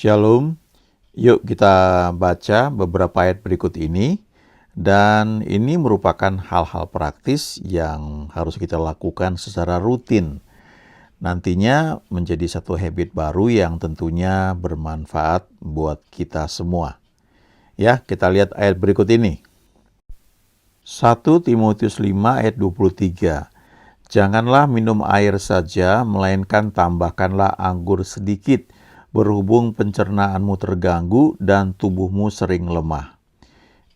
Shalom, yuk kita baca beberapa ayat berikut ini. Dan ini merupakan hal-hal praktis yang harus kita lakukan secara rutin. Nantinya menjadi satu habit baru yang tentunya bermanfaat buat kita semua. Ya, kita lihat ayat berikut ini. 1 Timotius 5 ayat 23. Janganlah minum air saja, melainkan tambahkanlah anggur sedikit, berhubung pencernaanmu terganggu dan tubuhmu sering lemah.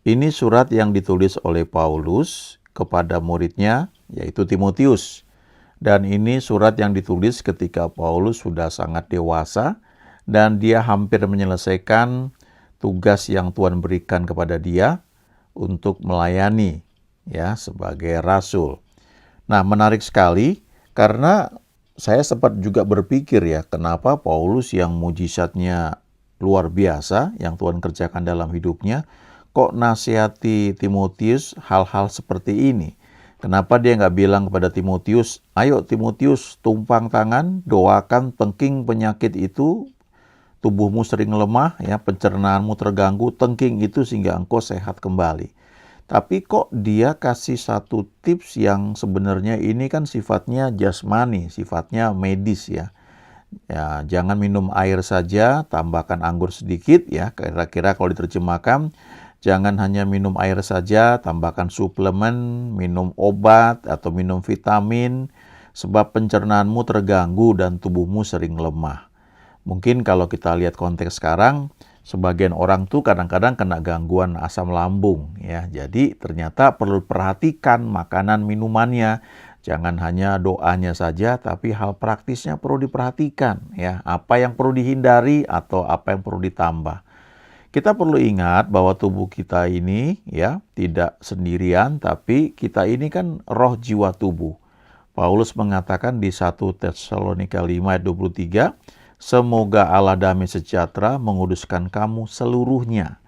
Ini surat yang ditulis oleh Paulus kepada muridnya, yaitu Timotius. Dan ini surat yang ditulis ketika Paulus sudah sangat dewasa dan dia hampir menyelesaikan tugas yang Tuhan berikan kepada dia untuk melayani ya sebagai rasul. Nah, menarik sekali karena saya sempat juga berpikir ya, kenapa Paulus yang mujizatnya luar biasa yang Tuhan kerjakan dalam hidupnya, kok nasihati Timotius hal-hal seperti ini? Kenapa dia nggak bilang kepada Timotius, ayo Timotius tumpang tangan, doakan tengking penyakit itu, tubuhmu sering lemah, ya pencernaanmu terganggu, tengking itu sehingga engkau sehat kembali. Tapi kok dia kasih satu tips yang sebenarnya ini kan sifatnya jasmani, sifatnya medis ya. Ya, jangan minum air saja, tambahkan anggur sedikit ya. Kira-kira kalau diterjemahkan, jangan hanya minum air saja, tambahkan suplemen, minum obat atau minum vitamin, sebab pencernaanmu terganggu dan tubuhmu sering lemah. Mungkin kalau kita lihat konteks sekarang, sebagian orang tuh kadang-kadang kena gangguan asam lambung ya. Jadi ternyata perlu perhatikan makanan minumannya. Jangan hanya doanya saja, tapi hal praktisnya perlu diperhatikan ya. Apa yang perlu dihindari atau apa yang perlu ditambah. Kita perlu ingat bahwa tubuh kita ini ya tidak sendirian, tapi kita ini kan roh jiwa tubuh. Paulus mengatakan di 1 Tesalonika 5 ayat 23, semoga Allah damai sejahtera menguduskan kamu seluruhnya,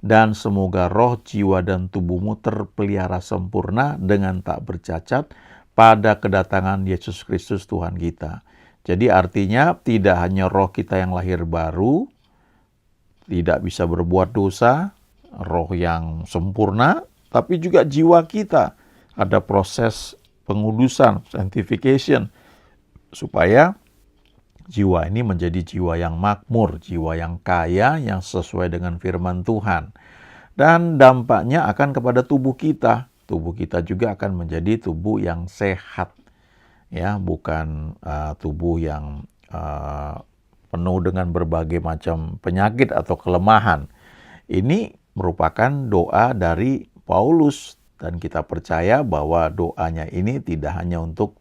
dan semoga roh, jiwa, dan tubuhmu terpelihara sempurna dengan tak bercacat pada kedatangan Yesus Kristus Tuhan kita. Jadi artinya tidak hanya roh kita yang lahir baru, tidak bisa berbuat dosa, roh yang sempurna, tapi juga jiwa kita. Ada proses pengudusan, sanctification, supaya jiwa ini menjadi jiwa yang makmur, jiwa yang kaya, yang sesuai dengan firman Tuhan. Dan dampaknya akan kepada tubuh kita. Tubuh kita juga akan menjadi tubuh yang sehat. Ya, bukan tubuh yang penuh dengan berbagai macam penyakit atau kelemahan. Ini merupakan doa dari Paulus. Dan kita percaya bahwa doanya ini tidak hanya untuk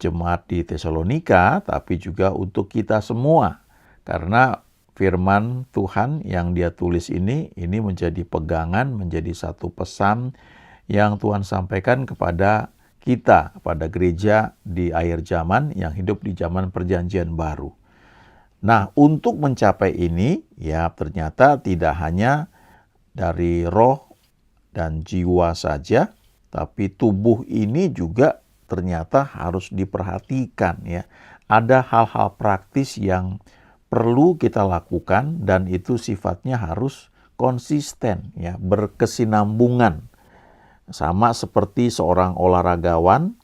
jemaat di Tesalonika, tapi juga untuk kita semua. Karena firman Tuhan yang dia tulis ini menjadi pegangan, menjadi satu pesan yang Tuhan sampaikan kepada kita, kepada gereja di akhir zaman yang hidup di zaman perjanjian baru. Nah, untuk mencapai ini, ya ternyata tidak hanya dari roh dan jiwa saja, tapi tubuh ini juga ternyata harus diperhatikan ya. Ada hal-hal praktis yang perlu kita lakukan dan itu sifatnya harus konsisten ya, berkesinambungan. Sama seperti seorang olahragawan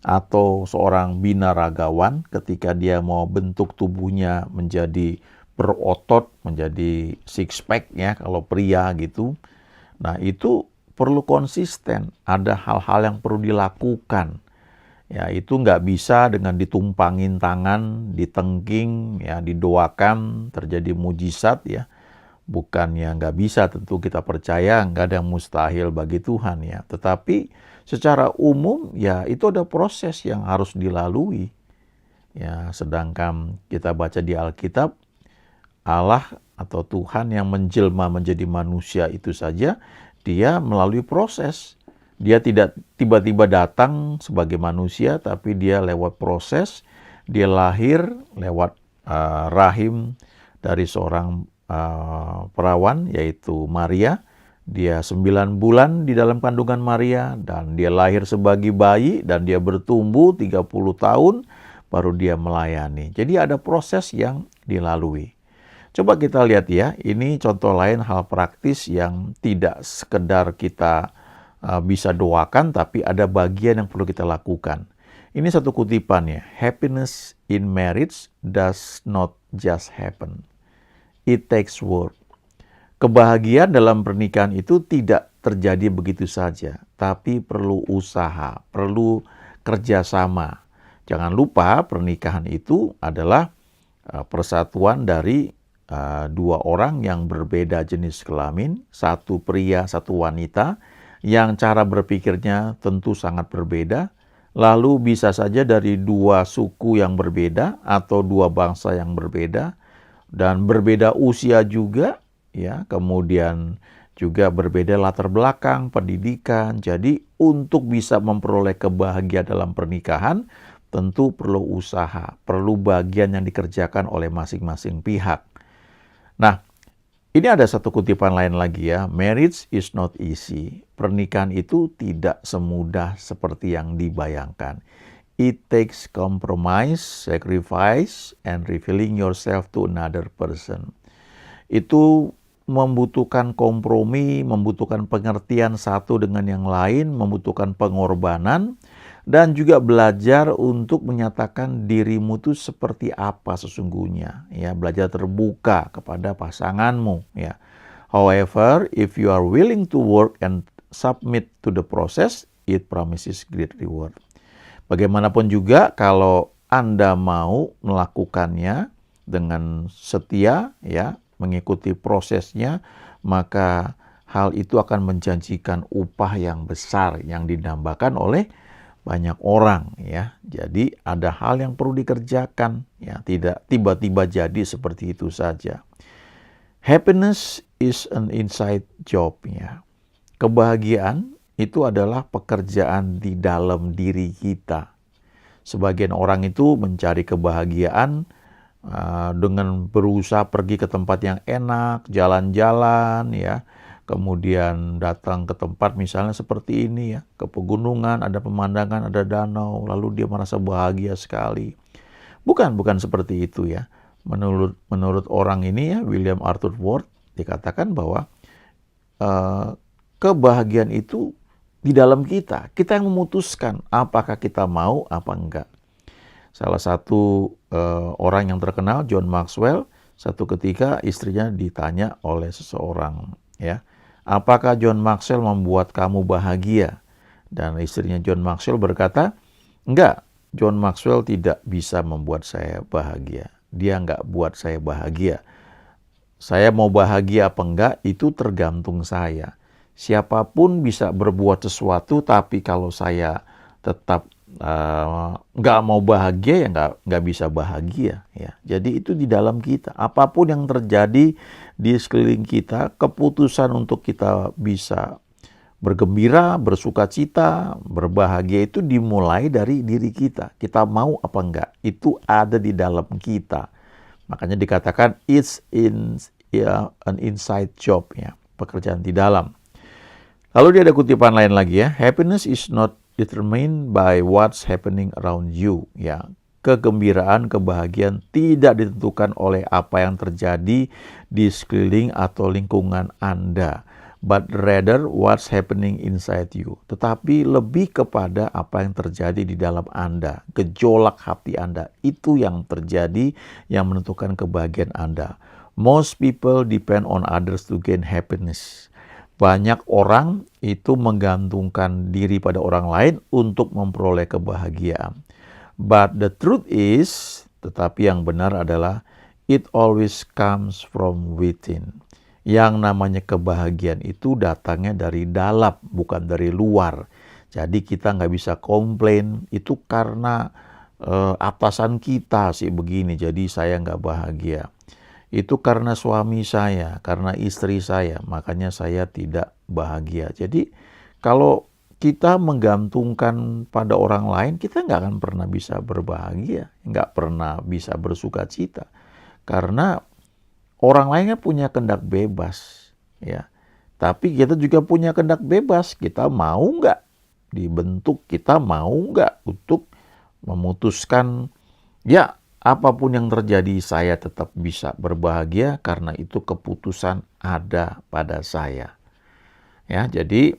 atau seorang binaragawan ketika dia mau bentuk tubuhnya menjadi berotot, menjadi six pack ya kalau pria gitu. Nah, itu perlu konsisten, ada hal-hal yang perlu dilakukan. Ya, itu nggak bisa dengan ditumpangin tangan, ditengking, ya, didoakan, terjadi mujizat ya. Bukannya nggak bisa, tentu kita percaya nggak ada yang mustahil bagi Tuhan ya. Tetapi secara umum ya itu ada proses yang harus dilalui. Ya, sedangkan kita baca di Alkitab, Allah atau Tuhan yang menjelma menjadi manusia itu saja, dia melalui proses. Dia tidak tiba-tiba datang sebagai manusia, tapi dia lewat proses. Dia lahir lewat rahim dari seorang perawan, yaitu Maria. Dia 9 bulan di dalam kandungan Maria, dan dia lahir sebagai bayi, dan dia bertumbuh 30 tahun, baru dia melayani. Jadi ada proses yang dilalui. Coba kita lihat ya, ini contoh lain hal praktis yang tidak sekedar kita bisa doakan, tapi ada bagian yang perlu kita lakukan. Ini satu kutipan ya, happiness in marriage does not just happen. It takes work. Kebahagiaan dalam pernikahan itu tidak terjadi begitu saja, tapi perlu usaha, perlu kerjasama. Jangan lupa pernikahan itu adalah persatuan dari dua orang yang berbeda jenis kelamin, satu pria, satu wanita, yang cara berpikirnya tentu sangat berbeda, lalu bisa saja dari dua suku yang berbeda atau dua bangsa yang berbeda, dan berbeda usia juga, ya, kemudian juga berbeda latar belakang, pendidikan. Jadi untuk bisa memperoleh kebahagiaan dalam pernikahan, tentu perlu usaha, perlu bagian yang dikerjakan oleh masing-masing pihak. Nah, ini ada satu kutipan lain lagi ya, marriage is not easy. Pernikahan itu tidak semudah seperti yang dibayangkan. It takes compromise, sacrifice, and revealing yourself to another person. Itu membutuhkan kompromi, membutuhkan pengertian satu dengan yang lain, membutuhkan pengorbanan, dan juga belajar untuk menyatakan dirimu itu seperti apa sesungguhnya, ya, belajar terbuka kepada pasanganmu, ya. However, if you are willing to work and submit to the process, it promises great reward. Bagaimanapun juga kalau Anda mau melakukannya dengan setia, ya, mengikuti prosesnya, maka hal itu akan menjanjikan upah yang besar yang didambakan oleh banyak orang, ya. Jadi ada hal yang perlu dikerjakan, ya, tidak tiba-tiba jadi seperti itu saja. Happiness is an inside job, ya. Kebahagiaan itu adalah pekerjaan di dalam diri kita. Sebagian orang itu mencari kebahagiaan dengan berusaha pergi ke tempat yang enak, jalan-jalan, ya. Kemudian datang ke tempat misalnya seperti ini, ya, ke pegunungan, ada pemandangan, ada danau, lalu dia merasa bahagia sekali. Bukan seperti itu, ya. Menurut orang ini, ya, William Arthur Ward, dikatakan bahwa kebahagiaan itu di dalam kita. Kita yang memutuskan apakah kita mau apa enggak. Salah satu orang yang terkenal, John Maxwell, satu ketika istrinya ditanya oleh seseorang, ya, apakah John Maxwell membuat kamu bahagia? Dan istrinya John Maxwell berkata, enggak, John Maxwell tidak bisa membuat saya bahagia. Dia enggak buat saya bahagia. Saya mau bahagia apa enggak, itu tergantung saya. Siapapun bisa berbuat sesuatu, tapi kalau saya tetap nggak mau bahagia, ya nggak bisa bahagia, ya. Jadi itu di dalam kita. Apapun yang terjadi di sekeliling kita, keputusan untuk kita bisa bergembira, bersukacita, berbahagia itu dimulai dari diri kita. Kita mau apa enggak, itu ada di dalam kita. Makanya dikatakan it's an inside job, ya, pekerjaan di dalam. Lalu dia ada kutipan lain lagi, ya. Happiness is not determined by what's happening around you, ya. Kegembiraan, kebahagiaan tidak ditentukan oleh apa yang terjadi di sekeliling atau lingkungan Anda, but rather what's happening inside you. Tetapi lebih kepada apa yang terjadi di dalam Anda, gejolak hati Anda, itu yang terjadi yang menentukan kebahagiaan Anda. Most people depend on others to gain happiness. Banyak orang itu menggantungkan diri pada orang lain untuk memperoleh kebahagiaan. But the truth is, tetapi yang benar adalah, it always comes from within. Yang namanya kebahagiaan itu datangnya dari dalam, bukan dari luar. Jadi kita nggak bisa komplain, itu karena atasan kita sih begini, jadi saya nggak bahagia. Itu karena suami saya, karena istri saya, makanya saya tidak bahagia. Jadi kalau kita menggantungkan pada orang lain, kita nggak akan pernah bisa berbahagia, nggak pernah bisa bersuka cita. Karena orang lain kan punya kehendak bebas, ya. Tapi kita juga punya kehendak bebas, kita mau nggak dibentuk, kita mau nggak untuk memutuskan, ya, apapun yang terjadi saya tetap bisa berbahagia karena itu keputusan ada pada saya. Ya, jadi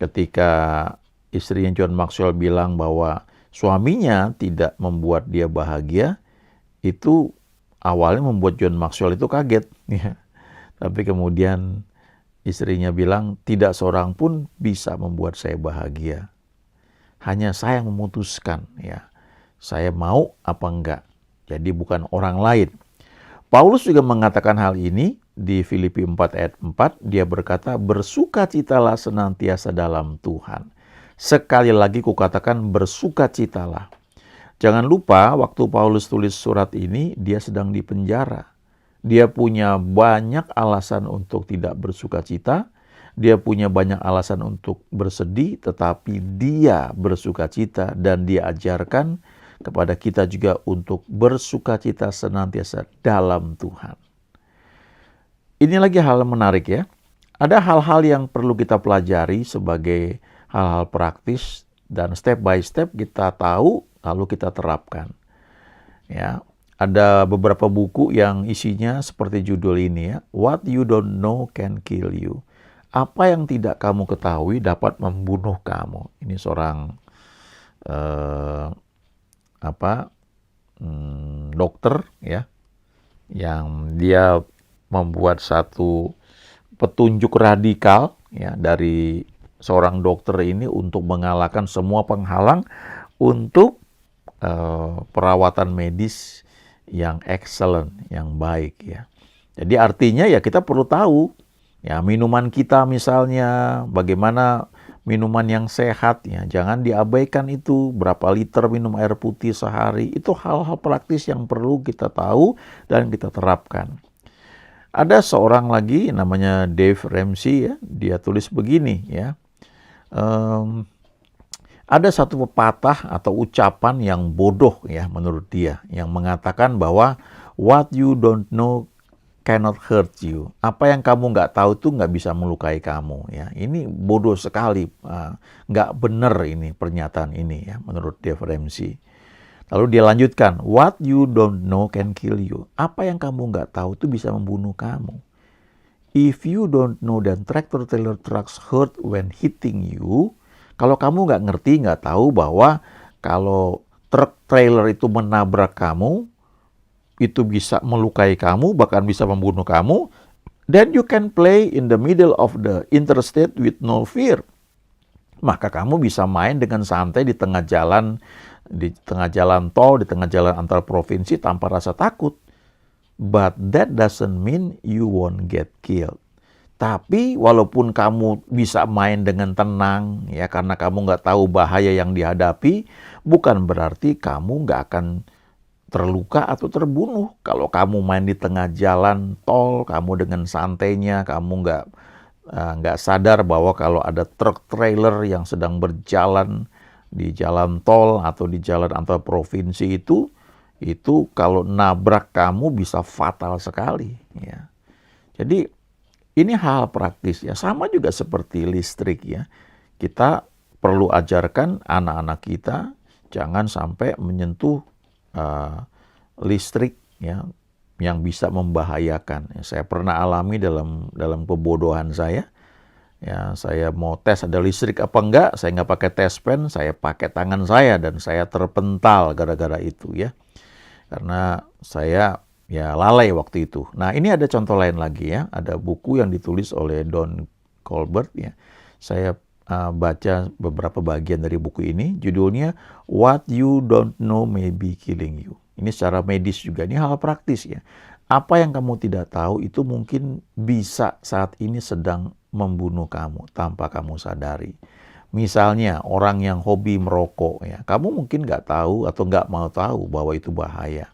ketika istrinya John Maxwell bilang bahwa suaminya tidak membuat dia bahagia, itu awalnya membuat John Maxwell itu kaget. Ya. Tapi kemudian istrinya bilang, tidak seorang pun bisa membuat saya bahagia. Hanya saya yang memutuskan, ya. Saya mau apa enggak. Jadi bukan orang lain. Paulus juga mengatakan hal ini di Filipi 4 ayat 4. Dia berkata, bersukacitalah senantiasa dalam Tuhan. Sekali lagi kukatakan bersukacitalah. Jangan lupa waktu Paulus tulis surat ini, dia sedang di penjara. Dia punya banyak alasan untuk tidak bersukacita. Dia punya banyak alasan untuk bersedih, tetapi dia bersukacita dan dia ajarkan kepada kita juga untuk bersukacita senantiasa dalam Tuhan. Ini lagi hal menarik ya. Ada hal-hal yang perlu kita pelajari sebagai hal-hal praktis dan step by step kita tahu lalu kita terapkan. Ya, ada beberapa buku yang isinya seperti judul ini ya, What You Don't Know Can Kill You. Apa yang tidak kamu ketahui dapat membunuh kamu. Ini seorang dokter ya, yang dia membuat satu petunjuk radikal ya dari seorang dokter ini untuk mengalahkan semua penghalang untuk perawatan medis yang excellent, yang baik ya. Jadi artinya ya kita perlu tahu ya minuman kita misalnya bagaimana minuman yang sehat ya. Jangan diabaikan itu berapa liter minum air putih sehari. Itu hal-hal praktis yang perlu kita tahu dan kita terapkan. Ada seorang lagi namanya Dave Ramsey ya. Dia tulis begini ya. Ada satu pepatah atau ucapan yang bodoh ya menurut dia, yang mengatakan bahwa what you don't know cannot hurt you. Apa yang kamu nggak tahu tuh nggak bisa melukai kamu ya. Ini bodoh sekali, nggak benar ini pernyataan ini ya menurut Dave Ramsey. Lalu dia lanjutkan, what you don't know can kill you. Apa yang kamu nggak tahu tuh bisa membunuh kamu. If you don't know that tractor-trailer trucks hurt when hitting you, kalau kamu nggak ngerti, nggak tahu bahwa kalau truk trailer itu menabrak kamu, itu bisa melukai kamu, bahkan bisa membunuh kamu, then you can play in the middle of the interstate with no fear. Maka kamu bisa main dengan santai di tengah jalan tol, di tengah jalan antar provinsi tanpa rasa takut. But that doesn't mean you won't get killed. Tapi walaupun kamu bisa main dengan tenang, ya karena kamu nggak tahu bahaya yang dihadapi, bukan berarti kamu nggak akan terluka atau terbunuh. Kalau kamu main di tengah jalan tol, kamu dengan santainya, kamu nggak sadar bahwa kalau ada truk trailer yang sedang berjalan di jalan tol atau di jalan antar provinsi itu kalau nabrak kamu bisa fatal sekali. Ya. Jadi ini hal praktis ya, sama juga seperti listrik ya. Kita perlu ajarkan anak-anak kita jangan sampai menyentuh listrik ya yang bisa membahayakan. Ya, saya pernah alami dalam kebodohan saya. Ya, saya mau tes ada listrik apa enggak, saya nggak pakai tes pen, saya pakai tangan saya dan saya terpental gara-gara itu ya. Karena saya ya lalai waktu itu. Nah ini ada contoh lain lagi ya. Ada buku yang ditulis oleh Don Colbert ya. Saya baca beberapa bagian dari buku ini. Judulnya What You Don't Know May Be Killing You. Ini secara medis juga. Ini hal praktis ya. Apa yang kamu tidak tahu itu mungkin bisa saat ini sedang membunuh kamu tanpa kamu sadari. Misalnya orang yang hobi merokok ya. Kamu mungkin nggak tahu atau nggak mau tahu bahwa itu bahaya.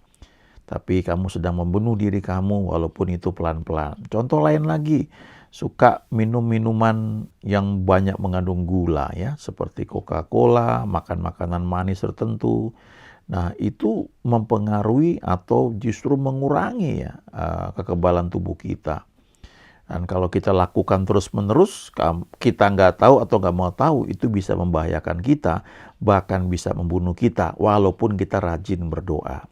Tapi kamu sedang membunuh diri kamu walaupun itu pelan-pelan. Contoh lain lagi, suka minum minuman yang banyak mengandung gula ya, seperti Coca-Cola, makan makanan manis tertentu. Nah, itu mempengaruhi atau justru mengurangi ya kekebalan tubuh kita. Dan kalau kita lakukan terus-menerus, kita nggak tahu atau nggak mau tahu, itu bisa membahayakan kita, bahkan bisa membunuh kita, walaupun kita rajin berdoa.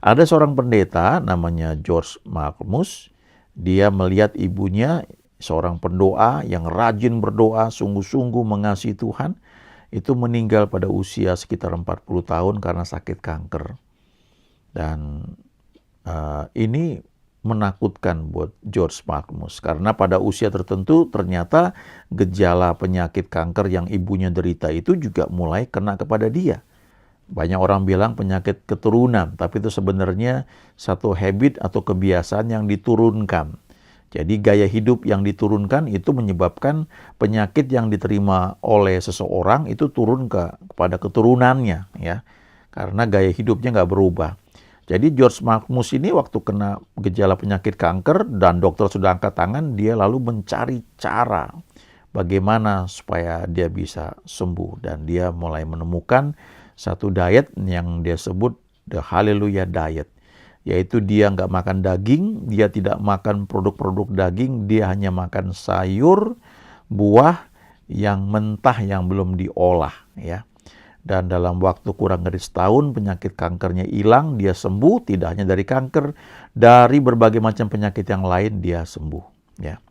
Ada seorang pendeta namanya George Malcolmus, dia melihat ibunya, seorang pendoa yang rajin berdoa, sungguh-sungguh mengasihi Tuhan, itu meninggal pada usia sekitar 40 tahun karena sakit kanker. Dan ini menakutkan buat George Malcolmus karena pada usia tertentu ternyata gejala penyakit kanker yang ibunya derita itu juga mulai kena kepada dia. Banyak orang bilang penyakit keturunan, tapi itu sebenarnya satu habit atau kebiasaan yang diturunkan. Jadi gaya hidup yang diturunkan itu menyebabkan penyakit yang diterima oleh seseorang itu turun kepada keturunannya, ya, karena gaya hidupnya nggak berubah. Jadi George Malcolmus ini waktu kena gejala penyakit kanker dan dokter sudah angkat tangan, dia lalu mencari cara bagaimana supaya dia bisa sembuh. Dan dia mulai menemukan satu diet yang dia sebut The Hallelujah Diet. Yaitu dia nggak makan daging, dia tidak makan produk-produk daging, dia hanya makan sayur, buah yang mentah yang belum diolah, ya. Dan dalam waktu kurang dari setahun penyakit kankernya hilang, dia sembuh, tidak hanya dari kanker, dari berbagai macam penyakit yang lain dia sembuh, ya.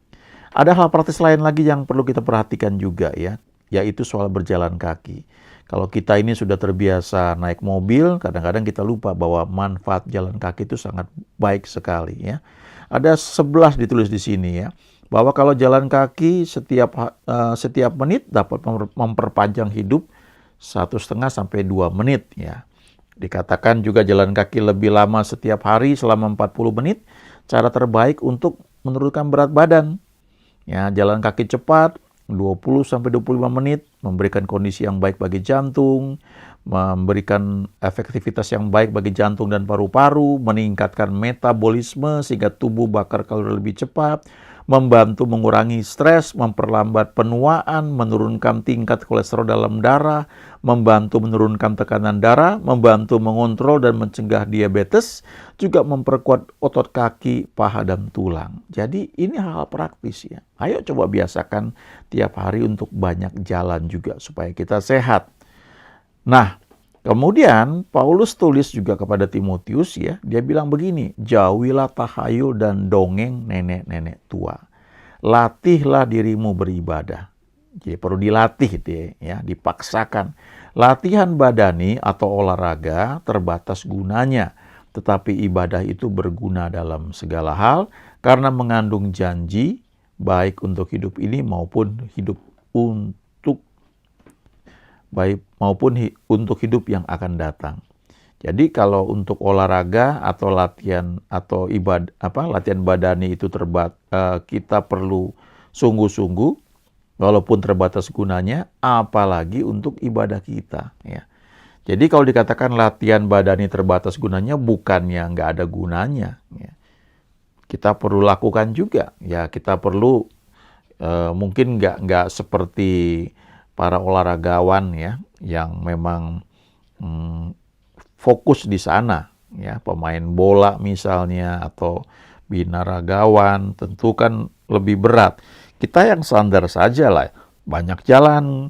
Ada hal praktis lain lagi yang perlu kita perhatikan juga, ya, yaitu soal berjalan kaki. Kalau kita ini sudah terbiasa naik mobil, kadang-kadang kita lupa bahwa manfaat jalan kaki itu sangat baik sekali, ya. Ada 11 ditulis di sini, ya, bahwa kalau jalan kaki setiap menit dapat memperpanjang hidup 1,5 sampai 2 menit, ya. Dikatakan juga jalan kaki lebih lama setiap hari selama 40 menit, cara terbaik untuk menurunkan berat badan. Ya, jalan kaki cepat 20 sampai 25 menit memberikan kondisi yang baik bagi jantung, memberikan efektivitas yang baik bagi jantung dan paru-paru, meningkatkan metabolisme sehingga tubuh bakar kalori lebih cepat, membantu mengurangi stres, memperlambat penuaan, menurunkan tingkat kolesterol dalam darah, membantu menurunkan tekanan darah, membantu mengontrol dan mencegah diabetes, juga memperkuat otot kaki, paha, dan tulang. Jadi ini hal-hal praktis, ya. Ayo coba biasakan tiap hari untuk banyak jalan juga supaya kita sehat. Nah, kemudian Paulus tulis juga kepada Timotius, ya, dia bilang begini, jauhilah tahayul dan dongeng nenek-nenek tua. Latihlah dirimu beribadah. Jadi perlu dilatih deh, ya, dipaksakan. Latihan badani atau olahraga terbatas gunanya, tetapi ibadah itu berguna dalam segala hal karena mengandung janji baik untuk hidup ini maupun untuk hidup yang akan datang. Jadi kalau untuk olahraga atau latihan atau latihan badani itu kita perlu sungguh-sungguh walaupun terbatas gunanya, apalagi untuk ibadah kita, ya. Jadi kalau dikatakan latihan badani terbatas gunanya bukannya nggak ada gunanya, ya. Kita perlu lakukan juga, ya. Kita perlu mungkin nggak seperti para olahragawan, ya, yang memang fokus di sana, ya, pemain bola misalnya atau binaragawan, tentu kan lebih berat. Kita yang standar saja lah, banyak jalan,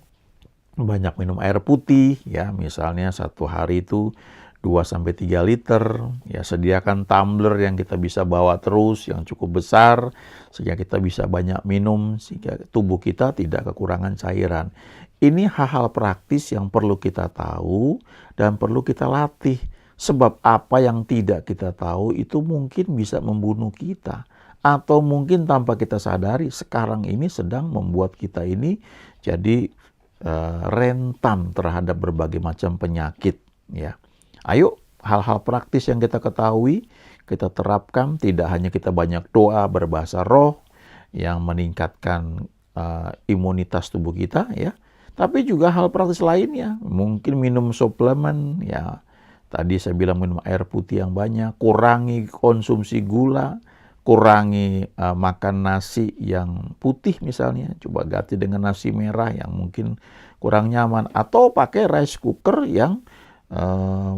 banyak minum air putih, ya, misalnya satu hari itu 2 sampai 3 liter, ya, sediakan tumbler yang kita bisa bawa terus, yang cukup besar, sehingga kita bisa banyak minum, sehingga tubuh kita tidak kekurangan cairan. Ini hal-hal praktis yang perlu kita tahu dan perlu kita latih. Sebab apa yang tidak kita tahu itu mungkin bisa membunuh kita. Atau mungkin tanpa kita sadari sekarang ini sedang membuat kita ini jadi rentan terhadap berbagai macam penyakit, ya. Ayo hal-hal praktis yang kita ketahui, kita terapkan, tidak hanya kita banyak doa berbahasa roh yang meningkatkan imunitas tubuh kita, ya. Tapi juga hal praktis lainnya, mungkin minum suplemen, ya. Tadi saya bilang minum air putih yang banyak, kurangi konsumsi gula, kurangi makan nasi yang putih misalnya, coba ganti dengan nasi merah yang mungkin kurang nyaman, atau pakai rice cooker yang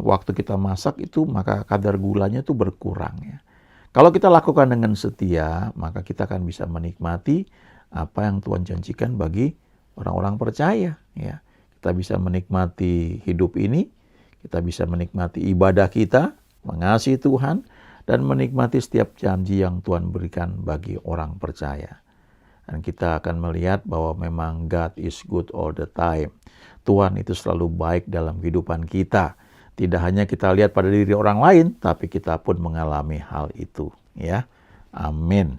waktu kita masak itu maka kadar gulanya itu berkurang, ya. Kalau kita lakukan dengan setia, maka kita akan bisa menikmati apa yang Tuhan janjikan bagi orang-orang percaya, ya. Kita bisa menikmati hidup ini, kita bisa menikmati ibadah kita, mengasihi Tuhan, dan menikmati setiap janji yang Tuhan berikan bagi orang percaya. Dan kita akan melihat bahwa memang God is good all the time. Tuhan itu selalu baik dalam kehidupan kita. Tidak hanya kita lihat pada diri orang lain, tapi kita pun mengalami hal itu. Ya, amin.